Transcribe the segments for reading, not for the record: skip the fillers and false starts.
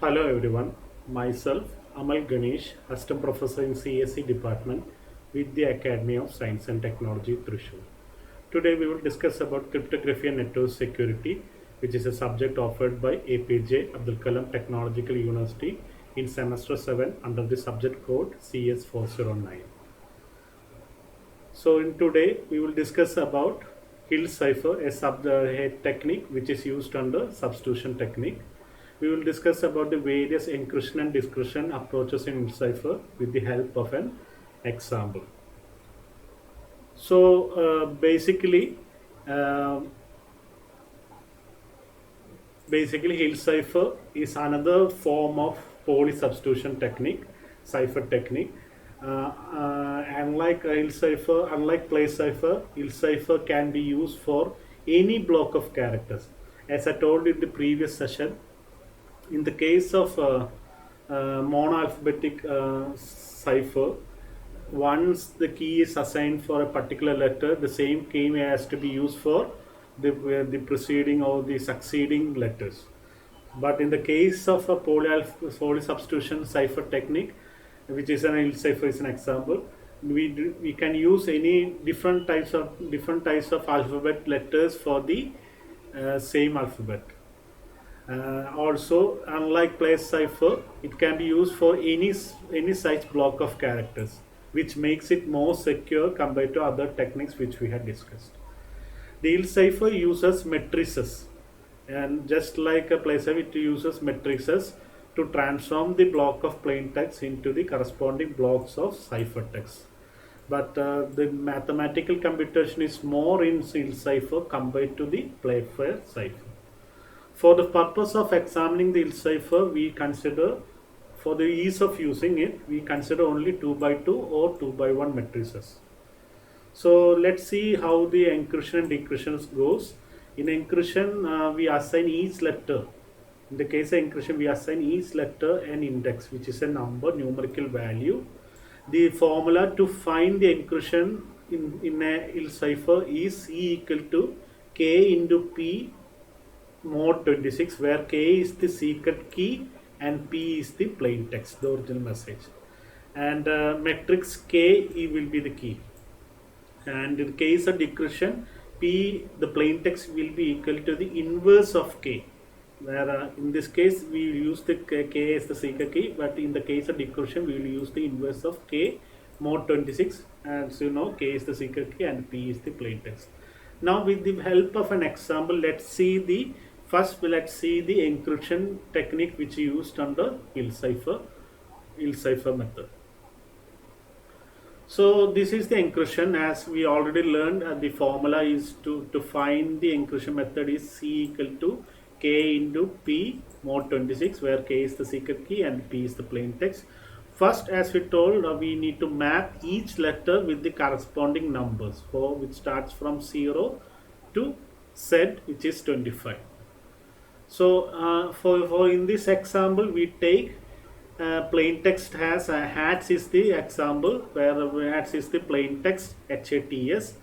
Hello everyone, myself Amal Ganesh, Assistant Professor in CSE Department with the Academy of Science and Technology Thrissur. Today we will discuss about cryptography and network security, which is a subject offered by APJ Abdul Kalam Technological University in semester 7 under the subject code CS409. So in today we will discuss about Hill cipher, a technique which is used under substitution technique. We will discuss about the various encryption and decryption approaches in Hill cipher with the help of an example. So uh, basically Hill cipher is another form of poly substitution technique, cipher technique. Unlike Hill cipher, unlike place cipher, Hill cipher can be used for any block of characters. As I told in the previous session, in the case of monoalphabetic cipher, once the key is assigned for a particular letter, the same key has to be used for the preceding or the succeeding letters. But in the case of a poly substitution cipher technique, which is an cipher is an example, we can use any different types of alphabet letters for the same alphabet. Also, unlike place cipher, it can be used for any such block of characters, which makes it more secure compared to other techniques which we had discussed. The Hill cipher uses matrices, and just like a place cipher, it uses matrices to transform the block of plain text into the corresponding blocks of cipher text. But the mathematical computation is more in Hill cipher compared to the place cipher. For the purpose of examining the cipher, we consider, for the ease of using it, we consider only 2 by 2 or 2 by 1 matrices. So let's see how the encryption and decryption goes. In encryption, we assign each letter. In the case of encryption, we assign each letter an index, which is a numerical value. The formula to find the encryption in a cipher is E equal to K into P mod 26, where K is the secret key and P is the plain text, the original message, and matrix K will be the key. And in the case of decryption, P, the plain text, will be equal to the inverse of K, where in this case we will use the K as the secret key, but in the case of decryption we will use the inverse of K mod 26, and so you know K is the secret key and P is the plain text. Now with the help of an example, let's see the encryption technique which is used under Hill cipher method. So this is the encryption. As we already learned, the formula is to find the encryption method is C equal to K into P mod 26, where K is the secret key and P is the plain text. First, as we told, we need to map each letter with the corresponding numbers, for which starts from 0 to Z, which is 25. So for in this example, we take plain text has hats is the example, where hats is the plain text HATS,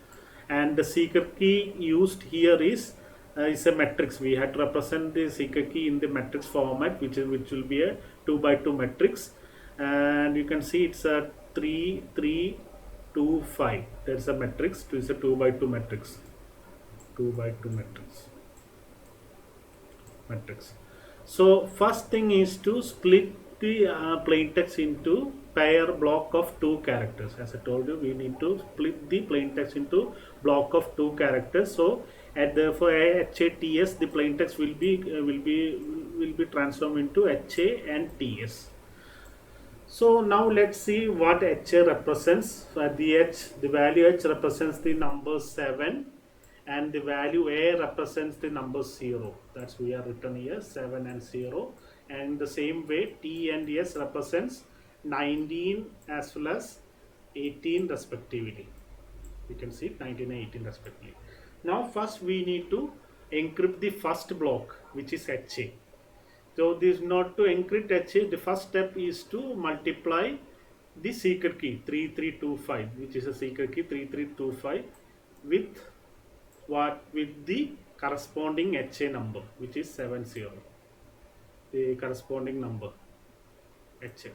and the secret key used here is a matrix. We had to represent the secret key in the matrix format, which will be a 2 by 2 matrix, and you can see it's a 3 3 2 5. That's a matrix. It's a 2 by 2 matrix. 2 by 2 matrix. So first thing is to split the plain text into pair block of 2 characters. As I told you, we need to split the plain text into block of 2 characters. So for HATS, the plain text will be transformed into HA and TS. So now let's see what HA represents. So at the H, the value H represents the number 7, and the value A represents the number 0. That's we are written here, 7 and 0. And the same way, T and S represents 19 as well as 18 respectively. You can see 19 and 18 respectively. Now first we need to encrypt the first block, which is HA. So this, not to encrypt HA, the first step is to multiply the secret key 3325, which is a secret key 3325, with the corresponding HA number, which is 70. the corresponding number HA.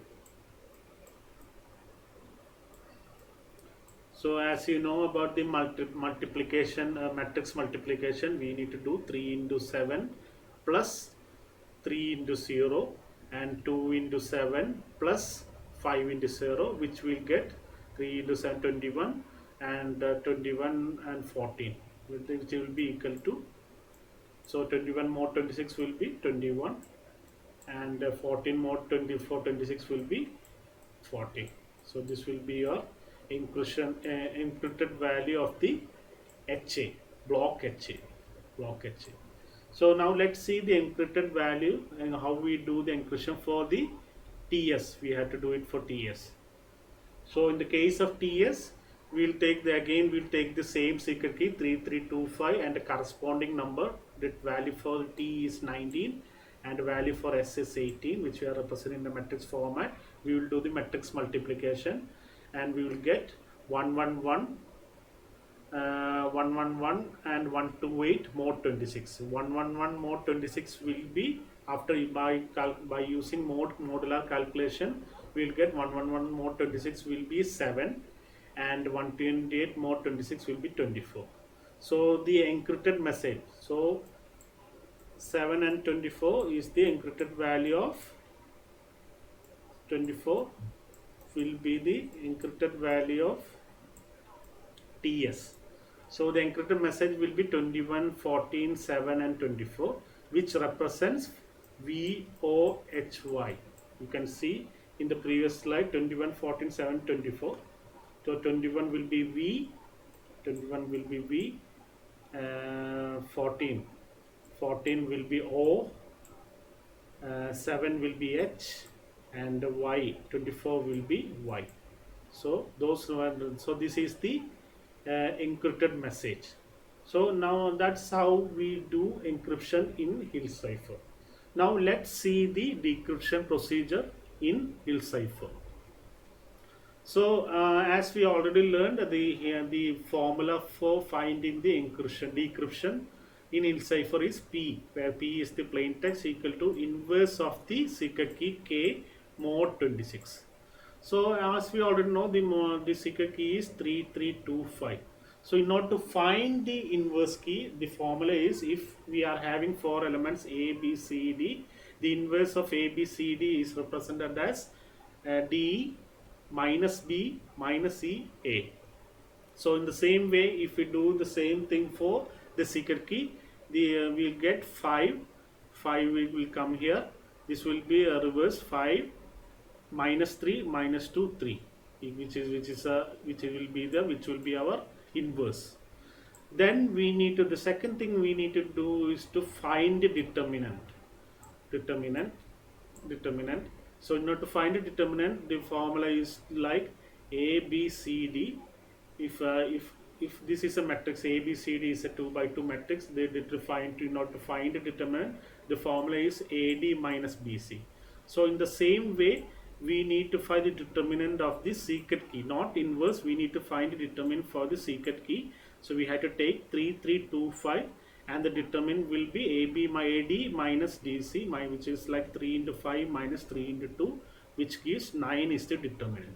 So as you know about the multiplication, matrix multiplication, we need to do 3 into 7 plus 3 into 0 and 2 into 7 plus 5 into 0, which will get 3 into 7 21 and 21 and 14, which will be equal to, so 21 more 26 will be 21 and 14 more 24 26 will be 40. So this will be your encrypted value of the HA, block HA, block HA. So now let's see the encrypted value and how we do the encryption for the TS. We have to do it for TS. So in the case of TS, we'll take the same secret key 3325 and the corresponding number. That value for T is 19 and value for S is 18, which we are representing in the matrix format. We will do the matrix multiplication and we will get 111, 111 and 128 more 26. 111 more 26 will be, after by using modular calculation, we will get 111 more 26 will be 7 and 128 more 26 will be 24. So the encrypted message, so 7 and 24 is the encrypted value of 24 will be the encrypted value of TS. So the encrypted message will be 21, 14, 7 and 24, which represents VOHY. You can see in the previous slide 21, 14, 7, 24. So 21 will be V, 21 will be V, 14 will be O, 7 will be H and Y, 24 will be Y. So this is the encrypted message. So now that's how we do encryption in Hill cipher. Now let's see the decryption procedure in Hill cipher. So as we already learned, the formula for finding the decryption in Hill cipher is P, where P is the plain text equal to inverse of the secret key K mod 26. So as we already know, the secret key is 3325. So in order to find the inverse key, the formula is, if we are having 4 elements A, B, C, D, the inverse of A, B, C, D is represented as D minus B minus E, A. So in the same way, if we do the same thing for the secret key, we'll get 5 will come here. This will be a reverse 5 minus 3 minus 2 3, which will be our inverse. Then we need to, the second thing we need to do is to find the determinant. So in order to find a determinant, the formula is like A, B, C, D. If this is a matrix, A, B, C, D is a 2 by 2 matrix, they defined, in order to find a determinant, the formula is AD minus BC. So in the same way, we need to find the determinant of the secret key, not inverse. We need to find the determinant for the secret key. So we have to take 3325 and the determinant will be AB my AD minus DC, which is like 3 into 5 minus 3 into 2, which gives 9 is the determinant.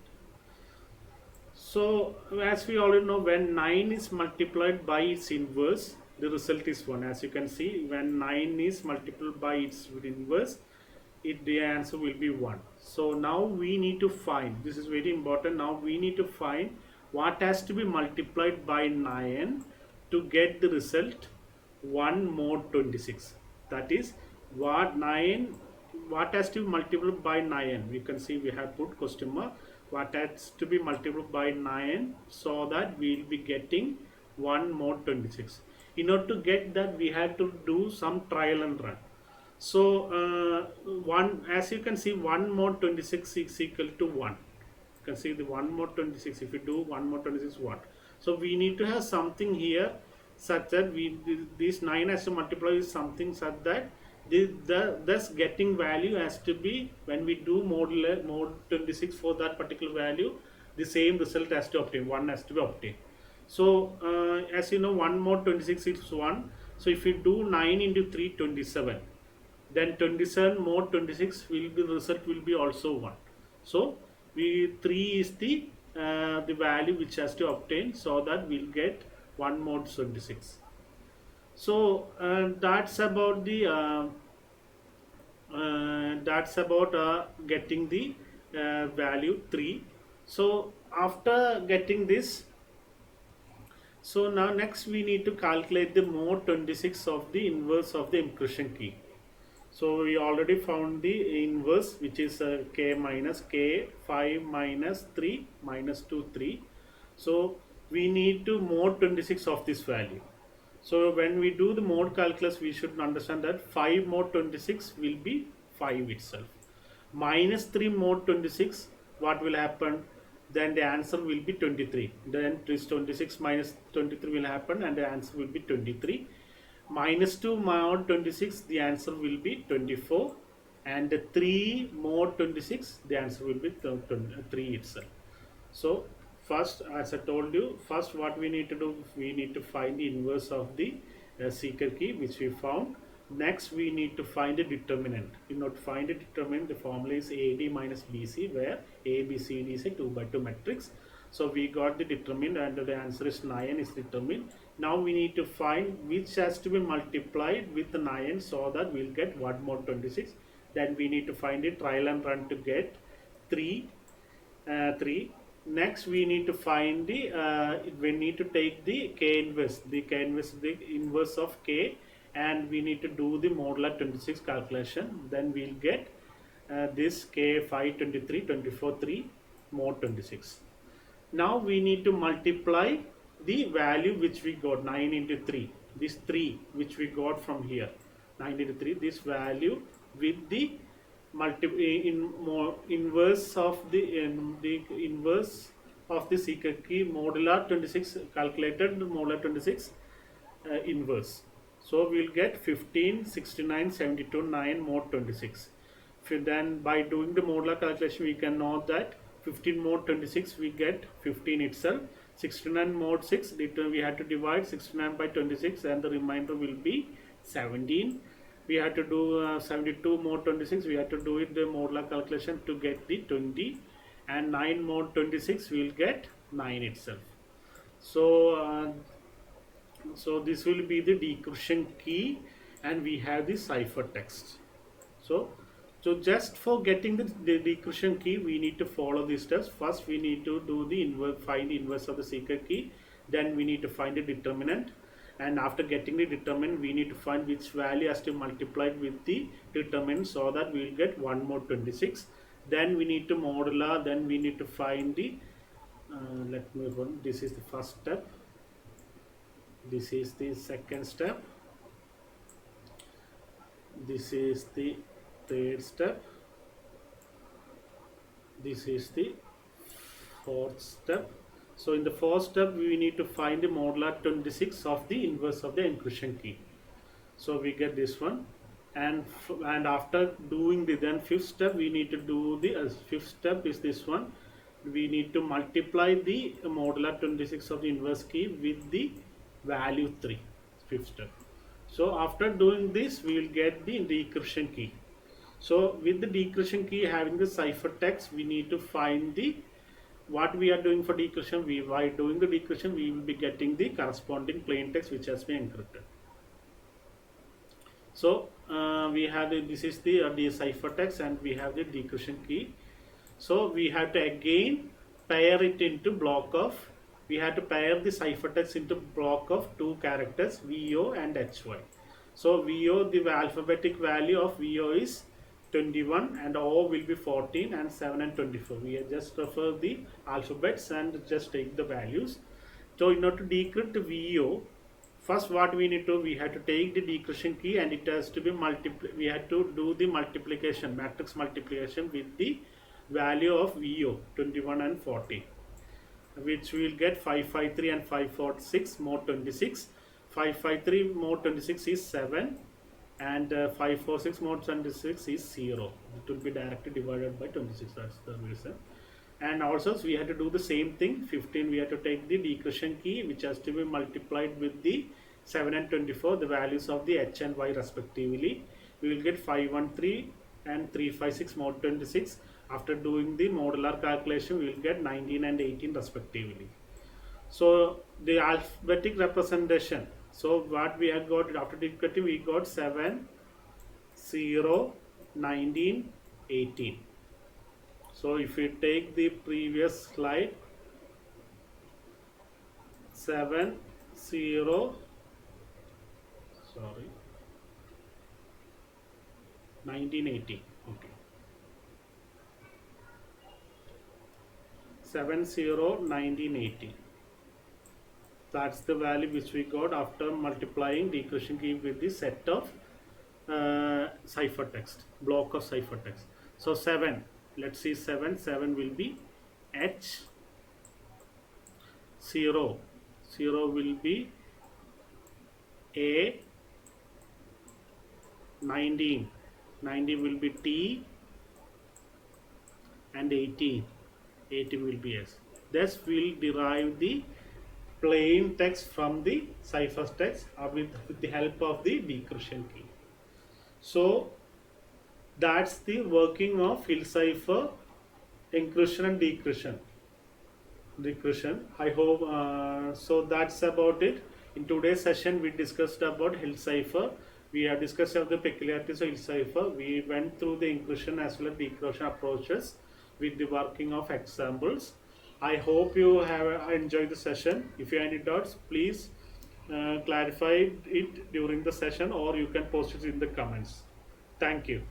So as we already know, when 9 is multiplied by its inverse, the result is 1. As you can see, when 9 is multiplied by its inverse, the answer will be 1. So now we need to find, this is very important, now we need to find what has to be multiplied by 9 to get the result 1 mod 26. That is, what has to be multiplied by 9. We can see we have put question mark. What has to be multiplied by 9 so that we will be getting 1 mod 26. In order to get that, we have to do some trial and run. So as you can see, 1 mod 26 is equal to 1. You can see the 1 mod 26. If you do 1 mod 26, what? So we need to have something here such that this 9 has to multiply with something such that thus getting value has to be, when we do mod 26 for that particular value, the same result has to obtain, 1 has to be obtained. So as you know, 1 mod 26 is 1. So if you do 9 into 3, 27. then 27 more 26 will be, result will be also 1. So we 3 is the value which has to obtain, so that we'll get 1 more 26. So that's about the that's about getting the value 3. So after getting this, so now next we need to calculate the mode 26 of the inverse of the encryption key. So we already found the inverse, which is k minus k 5 minus 3 minus 2 3. So we need to mode 26 of this value. So when we do the mode calculus, we should understand that 5 mod 26 will be 5 itself. Minus 3 mod 26, what will happen? Then the answer will be 23. Then this 26 minus 23 will happen and the answer will be 23. Minus 2 mod 26, the answer will be 24. And 3 mod 26, the answer will be 3 itself. So first, as I told you, first what we need to do, we need to find the inverse of the seeker key, which we found. Next we need to find a determinant. In order to find a determinant, the formula is AD minus BC, where ABCD is a 2 by 2 matrix. So we got the determinant and the answer is 9 is determined. Now we need to find which has to be multiplied with the 9, so that we'll get 1 more 26. Then we need to find a trial and run to get 3. Next we need to find the we need to take the k inverse, the inverse of k, and we need to do the modular 26 calculation. Then we'll get this k 5 23 24 3 mod 26. Now we need to multiply the value which we got, 9 into 3, this 3 which we got from here, 9 into 3, this value with the inverse of the inverse of the seeker key modular 26, calculated modular 26 inverse. So we'll get 15 69 72 9 mod 26. Then by doing the modular calculation, we can know that 15 mod 26 we get 15 itself. 69 mod 6, we had to divide 69 by 26 and the remainder will be 17. We had to do 72 mod 26, we had to do it the modular calculation to get the 20, and 9 mod 26 will get 9 itself. So so this will be the decryption key, and we have the ciphertext. So just for getting the decryption key, we need to follow these steps. First we need to do the inverse, find the inverse of the seeker key. Then we need to find the determinant, and after getting the determinant, we need to find which value has to multiply with the determinant, so that we will get 1 more 26. Then we need to modular, then we need to find the let me run. This is the first step, this is the second step, this is the third step, this is the fourth step. So in the fourth step, we need to find the modular 26 of the inverse of the encryption key. So we get this one, and after doing the then fifth step, we need to do the fifth step is this one. We need to multiply the modular 26 of the inverse key with the value 3, fifth step. So after doing this, we will get the decryption key. So with the decryption key having the ciphertext, we need to find the what we are doing for decryption. By doing the decryption, we will be getting the corresponding plain text which has been encrypted. So we have this is the ciphertext, and we have the decryption key. So we have to again pair it into block of, we have to pair the ciphertext into block of 2 characters, VO and HY. So VO, the alphabetic value of VO is 21 and O will be 14 and 7 and 24. We just refer the alphabets and just take the values. So in order to decrypt VO, first what we need to, we have to take the decryption key, and it has to be we have to do the multiplication, matrix multiplication with the value of VO 21 and 40, which we will get 553 and 546 mod 26. 553 mod 26 is 7 and 546 mod 26 is 0. It will be directly divided by 26, that's the reason. And also we have to do the same thing. 15 we have to take the decryption key, which has to be multiplied with the 7 and 24, the values of the H and Y respectively. we will get 513 and 356 mod 26. After doing the modular calculation, we will get 19 and 18 respectively. So the alphabetic representation. So what we have got after difficulty, we got 7, 0, 19, 18. So if we take the previous slide, 7, 0, sorry, 1980. Okay, 701980. That's the value which we got after multiplying decreasing key with the set of ciphertext, block of ciphertext. So 7, let's see, 7 will be H, 0 will be A, 19 will be T, and 18 will be S. Thus we'll derive the plain text from the ciphertext with the help of the decryption key. So that's the working of Hill cipher encryption and decryption. I hope so. That's about it. In today's session, we discussed about Hill cipher. We have discussed of the peculiarities of Hill cipher. We went through the encryption as well as decryption approaches with the working of examples. I hope you have enjoyed the session. If you have any doubts, please clarify it during the session, or you can post it in the comments. Thank you.